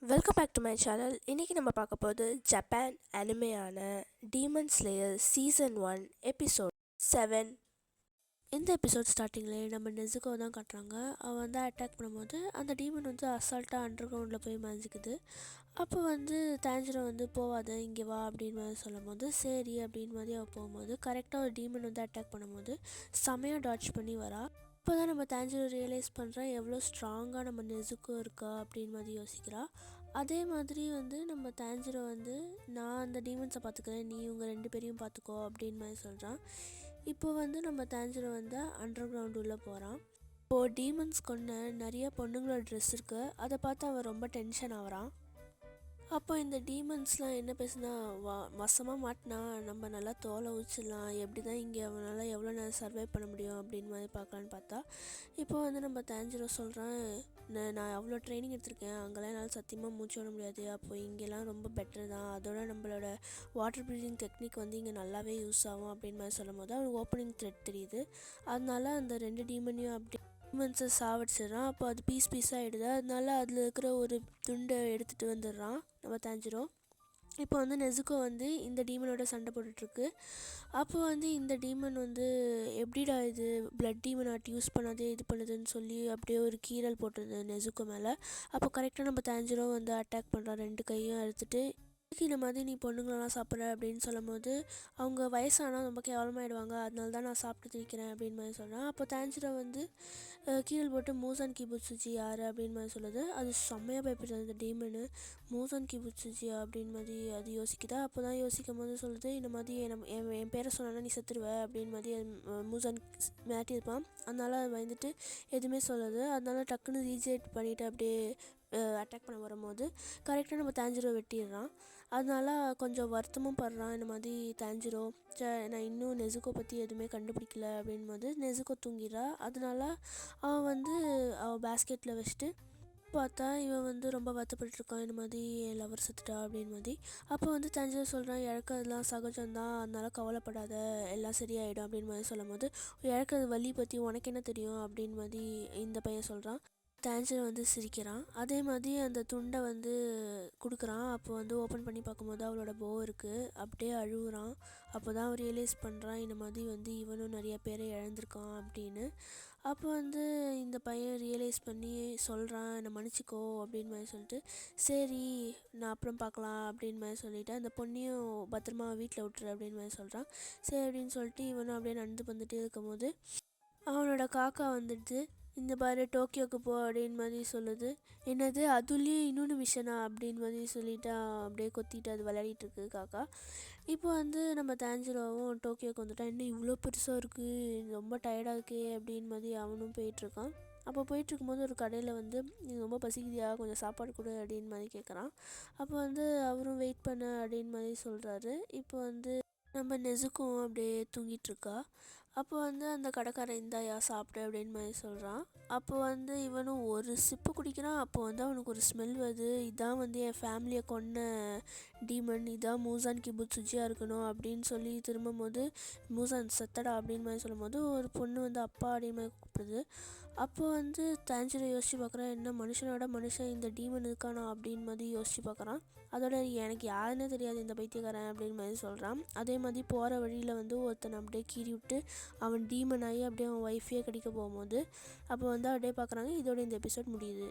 Welcome back to my channel. இன்றைக்கி நம்ம பார்க்க போகிறது ஜப்பான் அனிமையான டீமன் ஸ்லேயர் சீசன் 1 எபிசோட் 7. இந்த எபிசோட் ஸ்டார்டிங்லேயே நம்ம நெசுகோ தான் காட்டுறாங்க. அவன் வந்து அட்டாக் பண்ணும்போது அந்த டீமன் வந்து அசால்ட்டாக அண்டர் கிரவுண்டில் போய் மறைஞ்சிக்குது. அப்போ வந்து தாஞ்சிரோ வந்து போவாத இங்கே வா அப்படின்னு மாதிரி சொல்லும் போது சரி அப்படின்னு மாதிரி அவள் போகும்போது கரெக்டாக ஒரு டீமன் வந்து அட்டாக் பண்ணும்போது செமையாக டாட்ச் பண்ணி வரா. இப்போ தான் நம்ம தாஞ்சிரோ ரியலைஸ் பண்ணுறேன் எவ்வளோ ஸ்ட்ராங்காக நம்ம நெசுக்கோ இருக்கா அப்படின்னு மாதிரி யோசிக்கிறா. அதே மாதிரி வந்து நம்ம தாஞ்சிரோ வந்து நான் அந்த டீமன்ஸை பார்த்துக்கிறேன், நீ உங்கள் 2 பேரையும் பார்த்துக்கோ அப்படின்னு மாதிரி சொல்கிறான். இப்போ வந்து நம்ம தாஞ்சிரோ வந்து அண்டர் கிரவுண்ட் உள்ளே போகிறான். இப்போது டீமன்ஸ் கொண்ட நிறைய பொண்ணுங்களோட ட்ரெஸ் இருக்குது. அதை பார்த்து அவன் ரொம்ப டென்ஷன் ஆகிறான். அப்போ இந்த டீமன்ஸ்லாம் என்ன பேசுனா வசமாக மாட்டினா நம்ம நல்லா தோலை ஊச்சிடலாம், எப்படி தான் இங்கே அவனால் எவ்வளோ நேரம் சர்வை பண்ண முடியும் அப்படின்னு மாதிரி பார்க்கலான்னு பார்த்தா இப்போ வந்து நம்ம தாஞ்சிரோ சொல்கிறேன், நான் அவ்வளோ ட்ரைனிங் எடுத்திருக்கேன், அங்கெல்லாம் என்னால் சத்தியமாக மூச்சு விட முடியாது, அப்போது இங்கெல்லாம் ரொம்ப பெட்டர் தான், அதோட நம்மளோட வாட்டர் ப்ரீதிங் டெக்னிக் வந்து இங்கே நல்லாவே யூஸ் ஆகும் அப்படின்னு மாதிரி சொல்லும் போது அவனுக்கு ஓப்பனிங் த்ரெட் தெரியுது. அதனால அந்த 2 டீமனையும் அப்படி டீமன்ஸை சாவடிச்சிடுறான். அப்போ அது பீஸாக ஆகிடுது. அதனால அதில் இருக்கிற ஒரு துண்டை எடுத்துகிட்டு வந்துடுறான் நம்ம தாஞ்சிரோ. இப்போ வந்து நெசுகோ வந்து இந்த டீமனோட சண்டை போட்டுட்ருக்கு. அப்போ வந்து இந்த டீமன் வந்து எப்படிடா இது பிளட் டீமன் ஆர்ட் யூஸ் பண்ணாதே இது பண்ணுதுன்னு சொல்லி அப்படியே ஒரு கீறல் போட்டுருது நெசுகோ மேலே. அப்போ கரெக்டாக நம்ம தாஞ்சிரோ வந்து அட்டாக் பண்ணுறான் 2 கையும் எடுத்துகிட்டு. இந்த மாதிரி நீ பொண்ணுங்களெல்லாம் சாப்பிட்ற அப்படின்னு சொல்லும் போது அவங்க வயசானால் ரொம்ப கேவலமாகிடுவாங்க, அதனால தான் நான் சாப்பிட்டு நிற்கிறேன் அப்படின்னு மாதிரி சொல்கிறேன். அப்போ தாஞ்சிரோ வந்து கீழ் போட்டு மூசான் கிபுட்சுஜி யார் அப்படின்னு மாதிரி சொல்லுது. அது செம்மையாக பயப்படுது அந்த டீமனு. மூசான் கிபுட்சுஜி அப்படின்னு மாதிரி அது யோசிக்குதா. அப்போ தான் யோசிக்கும் போது சொல்லுது, இந்த மாதிரி என் பேரை சொன்னா நீ செத்துருவ அப்படின்னு மாதிரி மூசான் மிரட்டியிருப்பான். அதனால் அது வந்துட்டு எதுவுமே சொல்லுது. அதனால டக்குன்னு ரீஜெக்ட் பண்ணிவிட்டு அப்படியே அட்டாக் பண்ண வரும்போது கரெக்டாக நம்ம தாஞ்சிரோ வெட்டிடுறான். அதனால கொஞ்சம் வருத்தமும் படுறான். இந்த மாதிரி தாஞ்சிரோ நான் இன்னும் நெசுகோ பற்றி எதுவுமே கண்டுபிடிக்கல அப்படின் போது நெசுகோ தூங்கிடுறா. அதனால அவன் வந்து அவள் பேஸ்கெட்டில் வச்சுட்டு பார்த்தா இவன் வந்து ரொம்ப வருத்தப்பட்டுருக்கான், இந்த மாதிரி என் லவர் செத்துட்டா அப்படின்னு மாதிரி. அப்போ வந்து தாஞ்சிரோ சொல்கிறான், இழக்கிறதுலாம் சகஜம்தான், அதனால கவலைப்படாத, எல்லாம் சரியாயிடும் அப்படின்னு மாதிரி சொல்லும் போது இழக்கிறது வலி பற்றி உனக்கு என்ன தெரியும் அப்படின்னு மாதிரி இந்த பையன் சொல்கிறான். தாஞ்சிரோ வந்து சிரிக்கிறான். அதே மாதிரி அந்த துண்டை வந்து கொடுக்குறான். அப்போ வந்து ஓப்பன் பண்ணி பார்க்கும்போது அவளோட போ இருக்குது. அப்படியே அழுகுறான். அப்போ தான் அவன் ரியலைஸ் பண்ணுறான், இந்த மாதிரி வந்து இவனும் நிறைய பேரை இழந்திருக்கான் அப்படின்னு. அப்போ வந்து இந்த பையன் ரியலைஸ் பண்ணி சொல்கிறான், என்னை மன்னிச்சிக்கோ அப்படின்னு மாதிரி சொல்லிட்டு சரி நான் அப்புறம் பார்க்கலாம் அப்படின்னு மாதிரி சொல்லிவிட்டு அந்த பொண்ணையும் பத்திரமா வீட்டில் விட்டுரு அப்படின்னு மாதிரி சொல்கிறான். சரி அப்படின்னு சொல்லிட்டு இவனும் அப்படியே நடந்து வந்துட்டு இருக்கும்போது அவனோட காக்கா வந்துடுது. இந்த பாரு டோக்கியோக்கு போ அப்படின்னு மாதிரி சொல்லுது. என்னது அதுலேயும் இன்னொன்று மிஷனா அப்படின்னு மாதிரி சொல்லிவிட்டு அப்படியே கொத்திட்டு அது விளையாடிட்டுருக்கு காக்கா. இப்போ வந்து நம்ம தாஞ்சிரோவும் டோக்கியோக்கு வந்துட்டான். இன்னும் இவ்வளோ பெருசாக இருக்குது, ரொம்ப டயர்டாக இருக்கே அப்படின்னு மாதிரி அவனும் போயிட்டுருக்கான். அப்போ போயிட்டுருக்கும்போது ஒரு கடையில் வந்து நீ ரொம்ப பசிக்குதியா, கொஞ்சம் சாப்பாடு கொடு அப்படின்னு மாதிரி கேட்குறான். அப்போ வந்து அவரும் வெயிட் பண்ண அப்படின்னு மாதிரி சொல்கிறாரு. இப்போ வந்து நம்ம நெசுக்கும் அப்படியே தூங்கிட்டுருக்கா. அப்போ வந்து அந்த கடைக்காரன் இந்தாயா சாப்பிடு அப்படின்னு மாதிரி சொல்கிறான். அப்போ வந்து இவனும் ஒரு சிப்பு குடிக்கிறான். அப்போ வந்து அவனுக்கு ஒரு ஸ்மெல் வருது, இதான் வந்து என் ஃபேமிலியை கொன்ன டீமன், இதான் மூசான் கிபுட்சுஜியாக இருக்கணும் அப்படின்னு சொல்லி திரும்பும்போது மூசான் செத்தடா அப்படின்னு மாதிரி சொல்லும்போது ஒரு பொண்ணு வந்து அப்பா அப்படின்னு மாதிரி கூப்பிடுது. அப்போ வந்து தாஞ்சிரோ யோசிச்சு பார்க்குறான், என்ன மனுஷனோட மனுஷன் இந்த டீமன் இருக்கானா அப்படின்னு மாதிரி யோசிச்சு பார்க்குறான். அதோட எனக்கு யாருன்னே தெரியாது இந்த பைத்தியக்காரன் அப்படின்னு மாதிரி சொல்கிறான். அதே மாதிரி போகிற வழியில் வந்து ஒருத்தனை அப்படியே கீறி விட்டு அவன் டீமன் ஆகி அப்படியே அவன் ஒய்ஃபையே கடிக்க போகும்போது அப்போ வந்து அப்படியே பார்க்குறாங்க. இதோட இந்த எபிசோட் முடியுது.